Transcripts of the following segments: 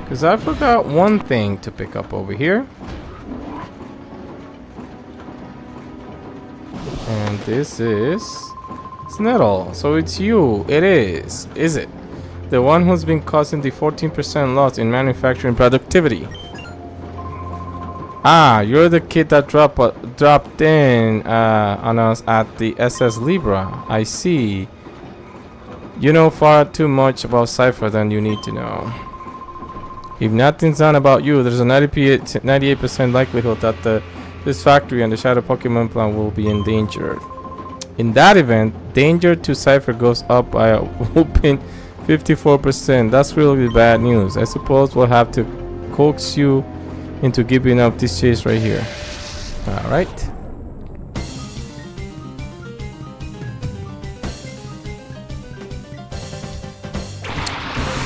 Because I forgot one thing to pick up over here. And this is Snittle. So it's you. It is. Is it? The one who's been causing the 14% loss in manufacturing productivity. Ah, you're the kid that dropped in on us at the SS Libra. I see. You know far too much about CIPHER than you need to know. If nothing's done about you, there's a 98% likelihood that this factory and the Shadow Pokémon plant will be endangered. In that event, danger to CIPHER goes up by a whooping 54%. That's really bad news. I suppose we'll have to coax you into giving up this chase right here. Alright.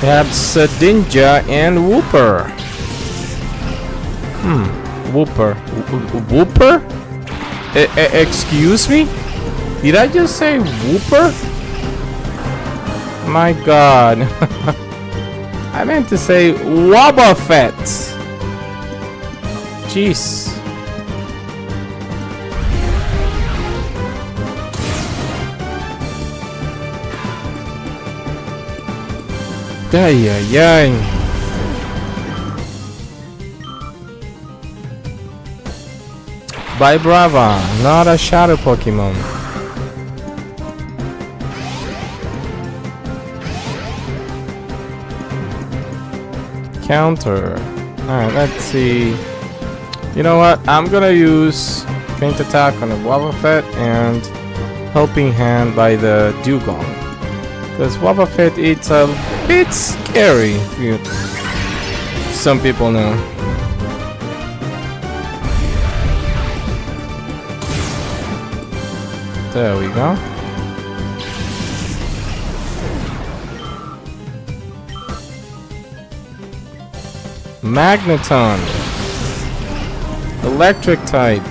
That's Ninja and Whooper. Whooper. Whooper? Excuse me? Did I just say Whooper? My god. I meant to say Wobbuffet. Jeez. Ay, ay, ay. By Brava, not a shadow Pokemon. Counter. Alright, let's see. You know what? I'm gonna use Faint Attack on the Wobbuffet and Helping Hand by the Dugong. Because Wobbuffet, it's a bit scary, if some people know. There we go. Magneton. Electric type.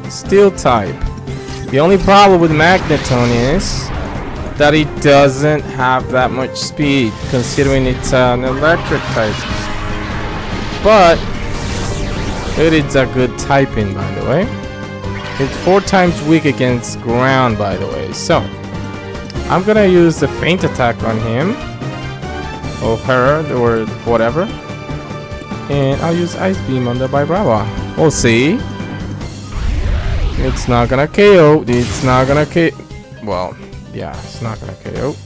Steel type. The only problem with Magneton is that it doesn't have that much speed, considering it's an electric type. But it is a good typing, by the way. It's 4 times weak against ground, by the way. So I'm gonna use the Faint Attack on him or her or whatever, and I'll use Ice Beam on the Vibrava. We'll see. It's not gonna KO. It's not gonna KO. Well, yeah, it's not gonna KO.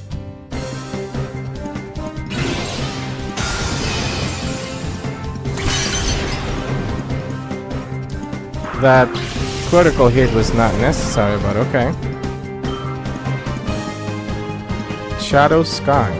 That critical hit was not necessary, but okay. Shadow Sky.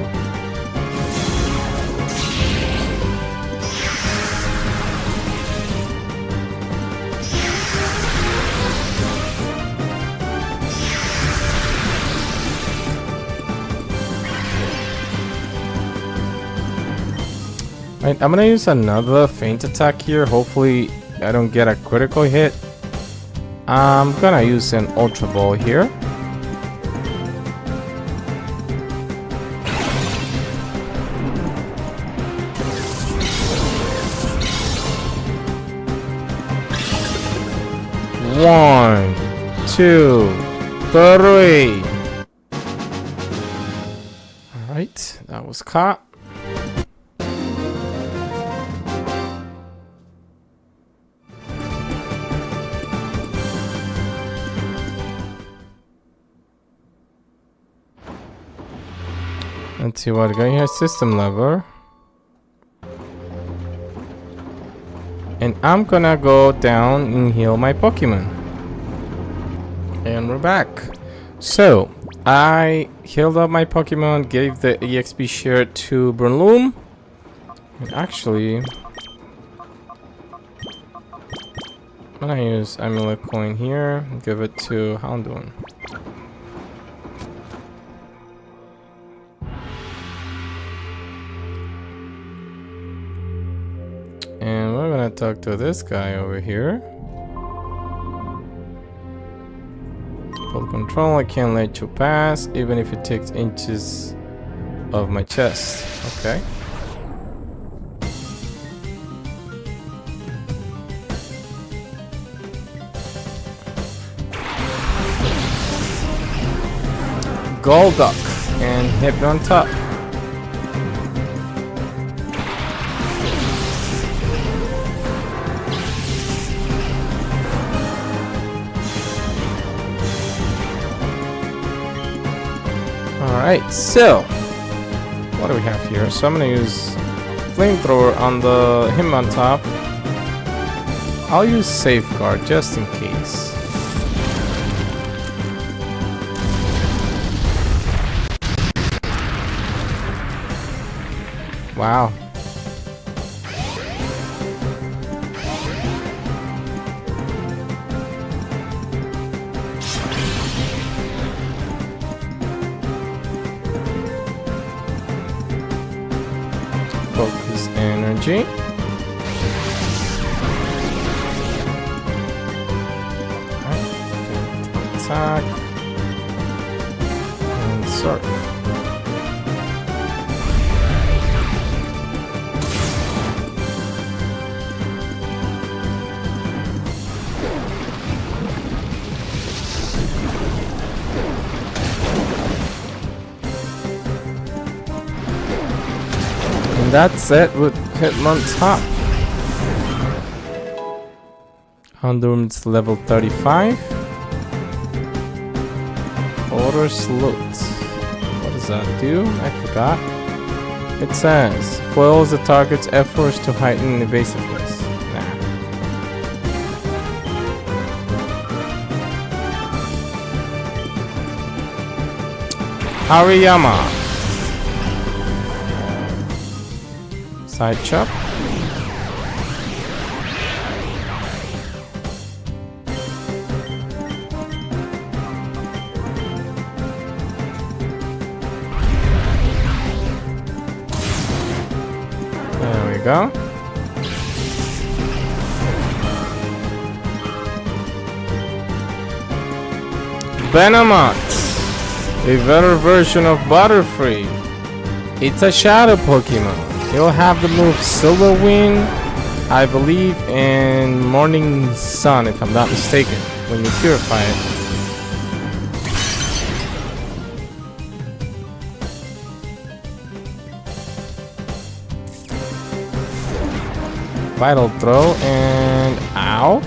Right, I'm gonna use another Faint Attack here. Hopefully I don't get a critical hit. I'm gonna use an Ultra Ball here. One, 2, 3. Alright, that was caught. Let's see what I got here. System lever. And I'm gonna go down and heal my Pokemon. And we're back. So I healed up my Pokemon, gave the EXP share to Breloom. And actually, I'm gonna use Amulet Coin here and give it to Houndoom. And we're gonna talk to this guy over here. Full control, I can't let you pass, even if it takes inches of my chest. Okay. Golduck and Hypno on top. Alright, so what do we have here? So I'm gonna use Flamethrower on the him on top. I'll use Safeguard just in case. Wow. Focus energy. Attack. And surf. And that's it with Hitmontop. Houndoom's level 35. Order Salute. What does that do? I forgot. It says foils the target's efforts to heighten evasiveness. Nah. Hariyama. Side chop. There we go. Venomoth, a better version of Butterfree. It's a shadow Pokemon. It'll have the move Silver Wind, I believe, and Morning Sun, if I'm not mistaken, when you purify it. Vital Throw and ow.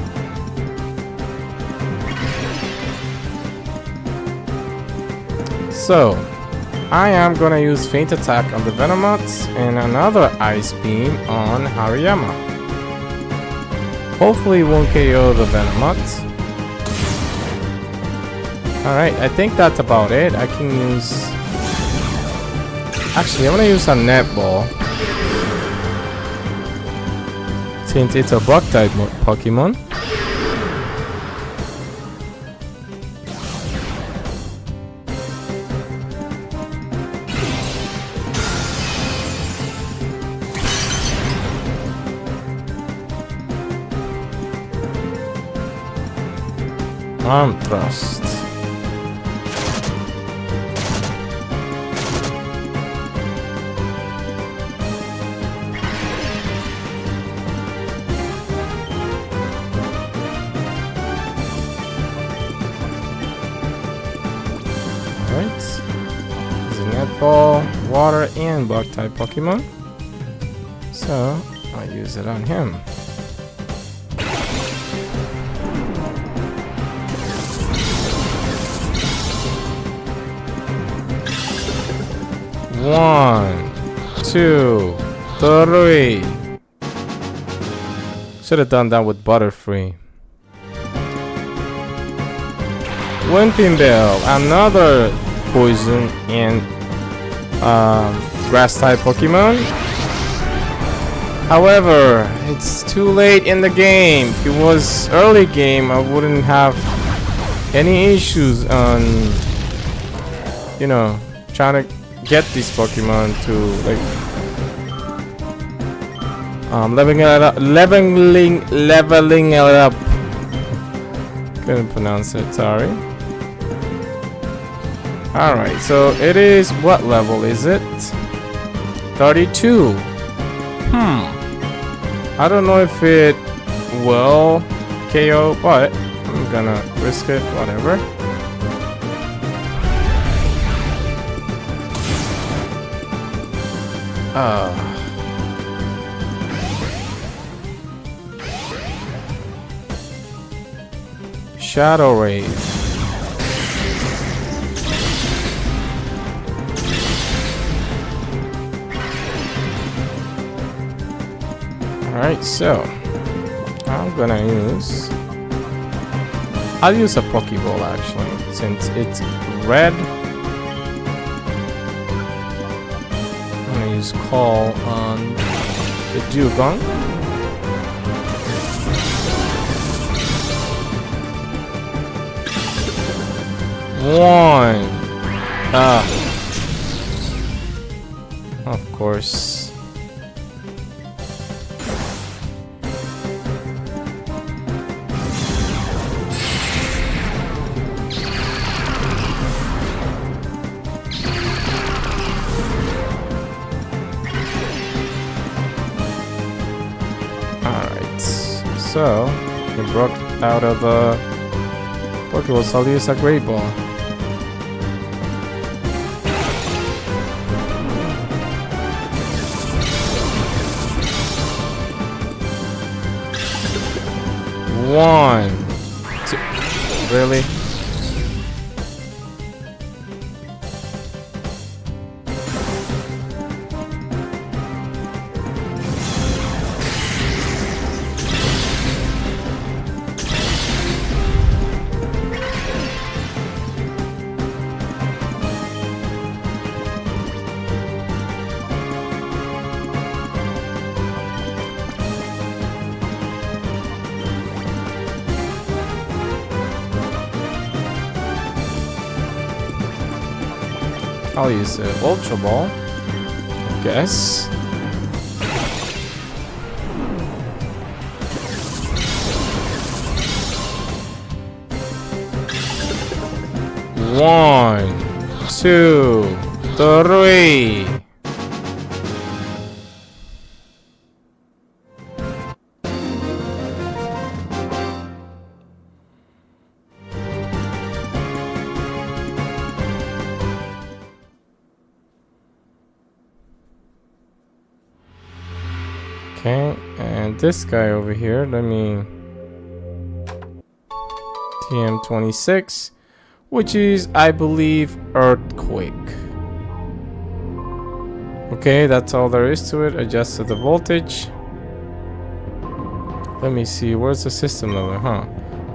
So, I am gonna use Faint Attack on the Venomoth and another Ice Beam on Hariyama. Hopefully it won't KO the Venomoth. Alright, I think that's about it. I can use... Actually, I'm gonna use a Netball. Since it's a Bug type Pokemon. Arm Thrust. Alright. There's a Netball, Water, and Bug type Pokemon. So I'll use it on him. One, two, three. Should have done that with Butterfree. Wimpinbell, another poison and grass type Pokemon. However, it's too late in the game. If it was early game, I wouldn't have any issues on, you know, trying to get these Pokemon to like leveling it up. Couldn't pronounce it, sorry. Alright, so it is, what level is it? 32. I don't know if it will KO, but I'm gonna risk it, whatever. Shadow Ray. Alright, so I'm gonna use... I'll use a Pokeball actually, since it's red. I'm gonna use Call on the Dugong. One. Of course. Alright. So, we broke out of the Pokeball, so I'll use a Great Ball. One, two, really? I'll use the Ultra Ball, I guess. One, two, three. Okay, and this guy over here, let me TM26, which is, I believe, Earthquake. Okay, that's all there is to it. Adjusted the voltage. Let me see, where's the system level, huh?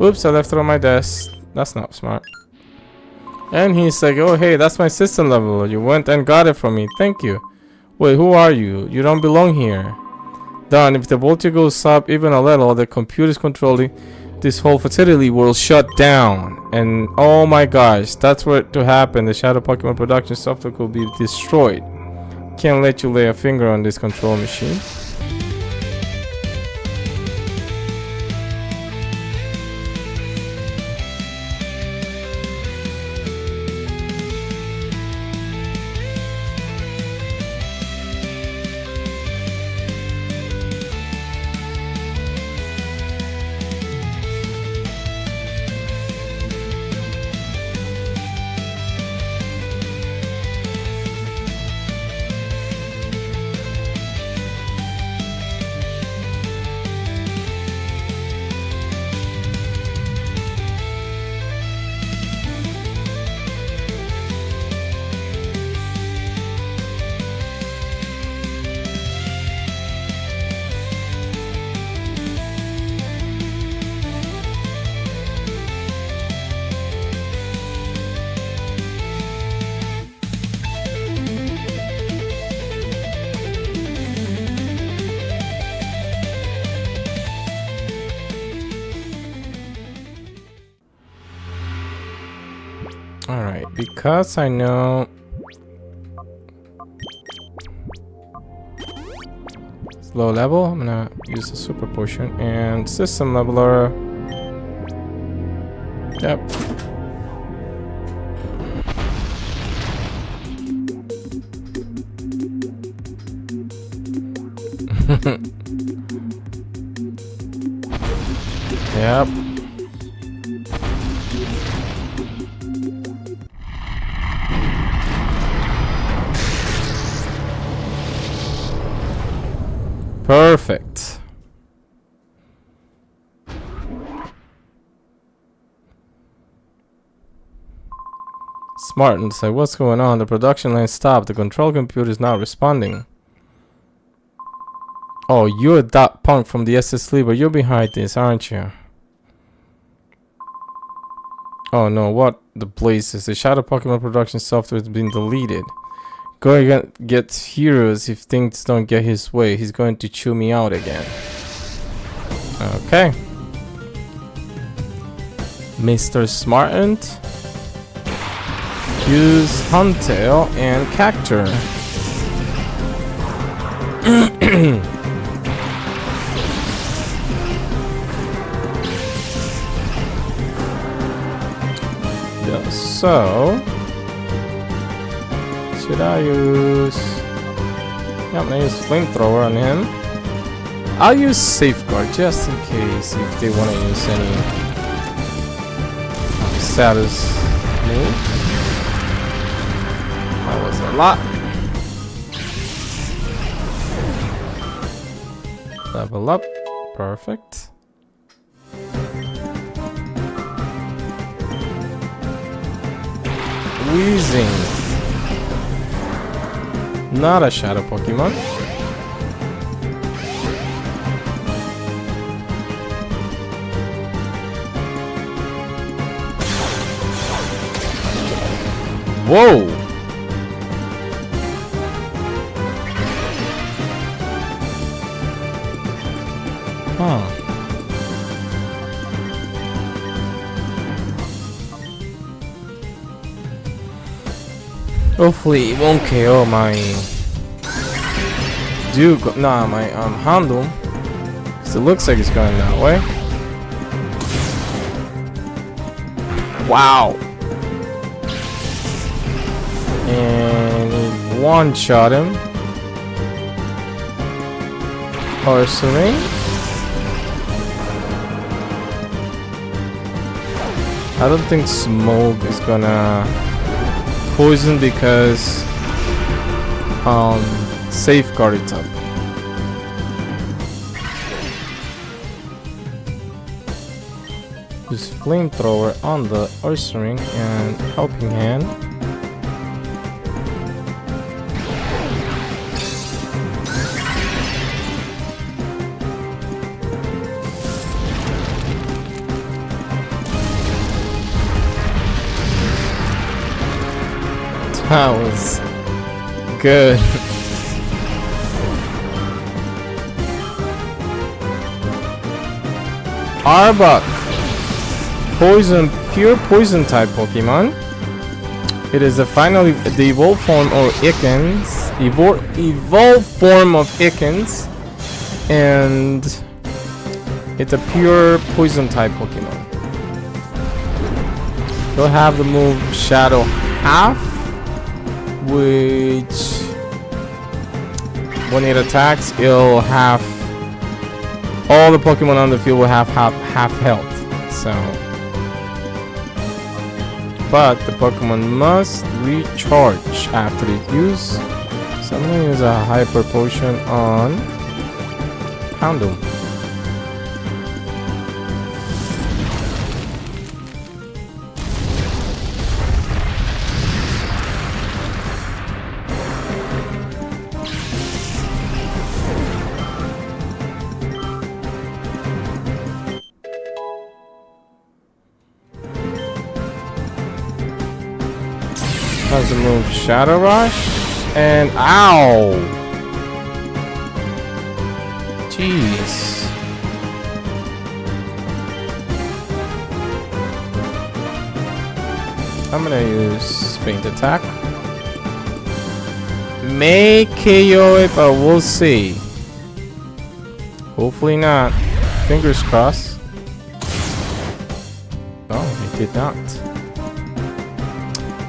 Oops, I left it on my desk. That's not smart. And he's like, oh hey, that's my system level. You went and got it from me. Thank you. Wait, who are you? You don't belong here. Done. If the voltage goes up even a little, the computers controlling this whole facility will shut down. And oh my gosh, that's what to happen. The Shadow Pokemon production software could be destroyed. Can't let you lay a finger on this control machine. Alright, because I know it's low level, I'm gonna use a super potion and system leveler. Yep. Yep. Perfect. Smarten, say what's going on? The production line stopped. The control computer is not responding. Oh, you're that punk from the SS Sleeper. You're behind this, aren't you? Oh no, what the blazes? The Shadow Pokemon production software has been deleted. Go and get heroes if things don't get his way. He's going to chew me out again. Okay. Mr. Smartent. Use Huntail and Cactur. Yeah, so should I use? Yeah, I'm gonna use Flamethrower on him. I'll use Safeguard just in case if they want to use any status move. That was a lot. Level up. Perfect. Weezing. Not a shadow Pokemon. Whoa! Huh. Hopefully it won't KO my my Houndoom, because it looks like it's going that way. Wow. And he one-shot him. Arsenal. I don't think Smoke is gonna poison because Safeguard it up. Use Flamethrower on the Ursaring and Helping Hand. That was good. Arbok. Poison, pure poison type Pokemon. It is the evolved form of Ikens. Evolved form of Ikens. And it's a pure poison type Pokemon. You'll have the move Shadow Half, which when it attacks, it'll have all the Pokemon on the field will have half health. So, but the Pokemon must recharge after its use. So I'm gonna use a Hyper Potion on Houndoom. Has to move Shadow Rush and ow! Jeez. I'm gonna use Faint Attack. May KO it, but we'll see. Hopefully not. Fingers crossed. Oh, it did not.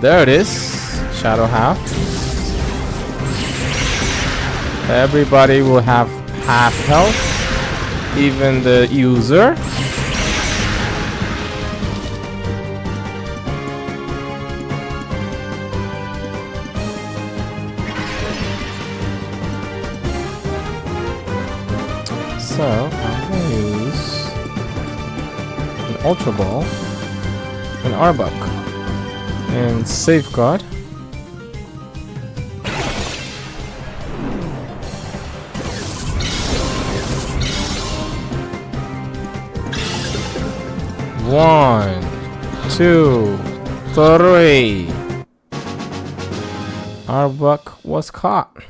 There it is. Shadow Half. Everybody will have half health. Even the user. So I'm gonna use an Ultra Ball, an Arbok, and Safeguard. One, two, three. Arbok was caught.